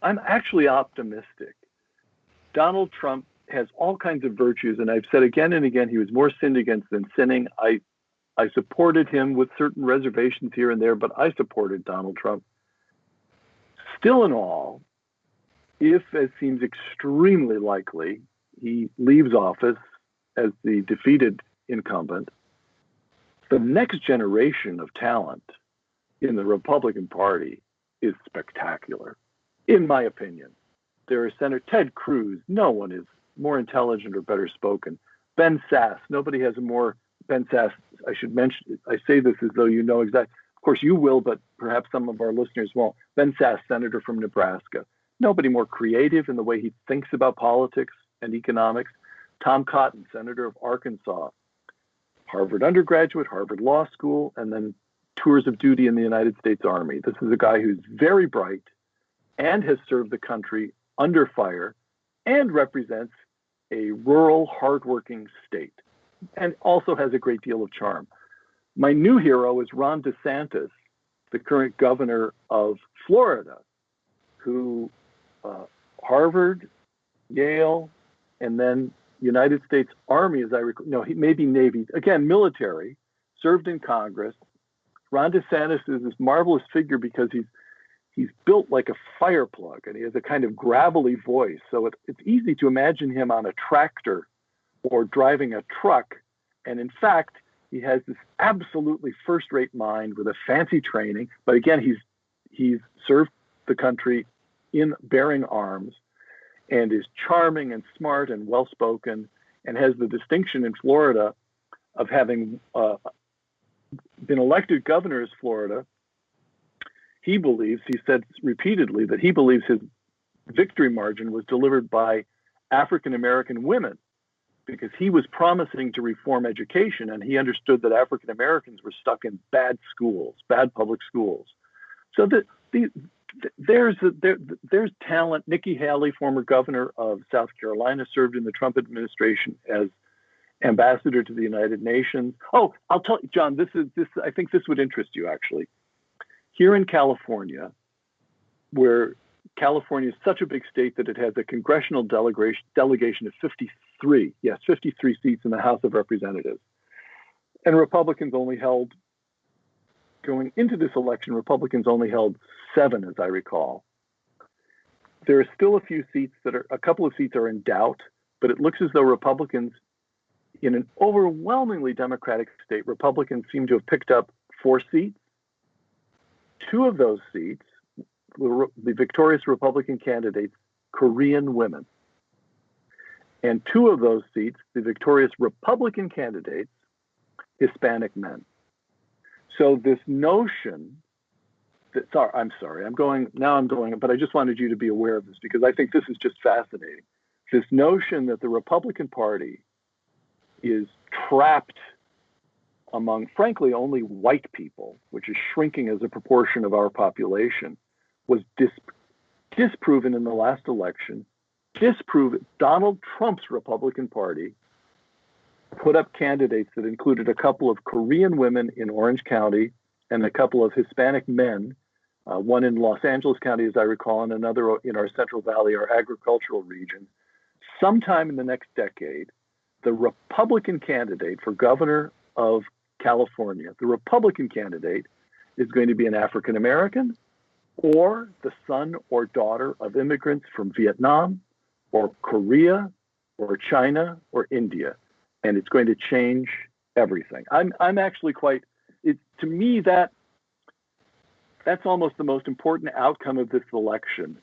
I'm actually optimistic. Donald Trump has all kinds of virtues, and I've said again and again he was more sinned against than sinning. I supported him with certain reservations here and there, but I supported Donald Trump. Still in all, if, as seems extremely likely, he leaves office as the defeated incumbent, the next generation of talent in the Republican Party is spectacular, in my opinion. There is Senator Ted Cruz. No one is more intelligent or better spoken. Ben Sasse. Nobody has a more Ben Sasse. I should mention. I say this as though you know exactly. Of course, you will, but perhaps some of our listeners won't. Ben Sasse, senator from Nebraska. Nobody more creative in the way he thinks about politics and economics. Tom Cotton, senator of Arkansas, Harvard undergraduate, Harvard Law School, and then tours of duty in the United States Army. This is a guy who's very bright and has served the country under fire and represents a rural, hardworking state and also has a great deal of charm. My new hero is Ron DeSantis, the current governor of Florida, who Harvard, Yale, and then United States Army, as I recall, no, he may be Navy, again, military, served in Congress. Ron DeSantis is this marvelous figure because he's built like a fire plug and he has a kind of gravelly voice. So it's easy to imagine him on a tractor or driving a truck. And in fact, he has this absolutely first-rate mind with a fancy training. But again, he's served the country in bearing arms and is charming and smart and well-spoken and has the distinction in Florida of having been elected governor of Florida. He said repeatedly that he believes his victory margin was delivered by African-American women because he was promising to reform education and he understood that African-Americans were stuck in bad schools, bad public schools. So there's talent. Nikki Haley, former governor of South Carolina, served in the Trump administration as ambassador to the United Nations. Oh, I'll tell you, John, I think this would interest you actually. Here in California, where California is such a big state that it has a congressional delegation of 53 seats in the House of Representatives. And Republicans only held, going into this election, Republicans only held 7, as I recall. There are still a couple of seats are in doubt, but it looks as though Republicans, in an overwhelmingly Democratic state, Republicans seem to have picked up 4 seats. 2 of those seats, the victorious Republican candidates, Korean women. And 2 of those seats, the victorious Republican candidates, Hispanic men. So this notion that, I'm going, but I just wanted you to be aware of this because I think this is just fascinating. This notion that the Republican Party is trapped among, frankly, only white people, which is shrinking as a proportion of our population, was disproven in the last election. Donald Trump's Republican Party put up candidates that included a couple of Korean women in Orange County and a couple of Hispanic men, one in Los Angeles County, as I recall, and another in our Central Valley, our agricultural region. Sometime in the next decade, the Republican candidate for governor of California, the Republican candidate is going to be an African American or the son or daughter of immigrants from Vietnam or Korea or China or India. And it's going to change everything. I'm actually to me, that's almost the most important outcome of this election,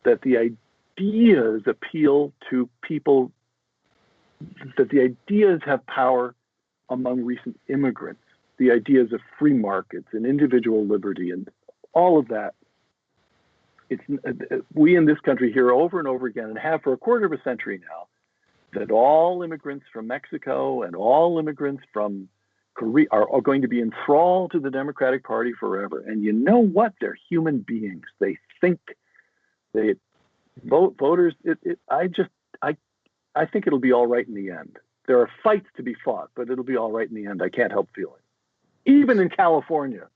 that the ideas appeal to people, that the ideas have power among recent immigrants, the ideas of free markets and individual liberty and all of that. We in this country hear over and over again, and have for a quarter of a century now, that all immigrants from Mexico and all immigrants from Korea are going to be enthralled to the Democratic Party forever. And you know what? They're human beings. They think, they vote voters. I think it'll be all right in the end. There are fights to be fought, but it'll be all right in the end. I can't help feeling. Even in California.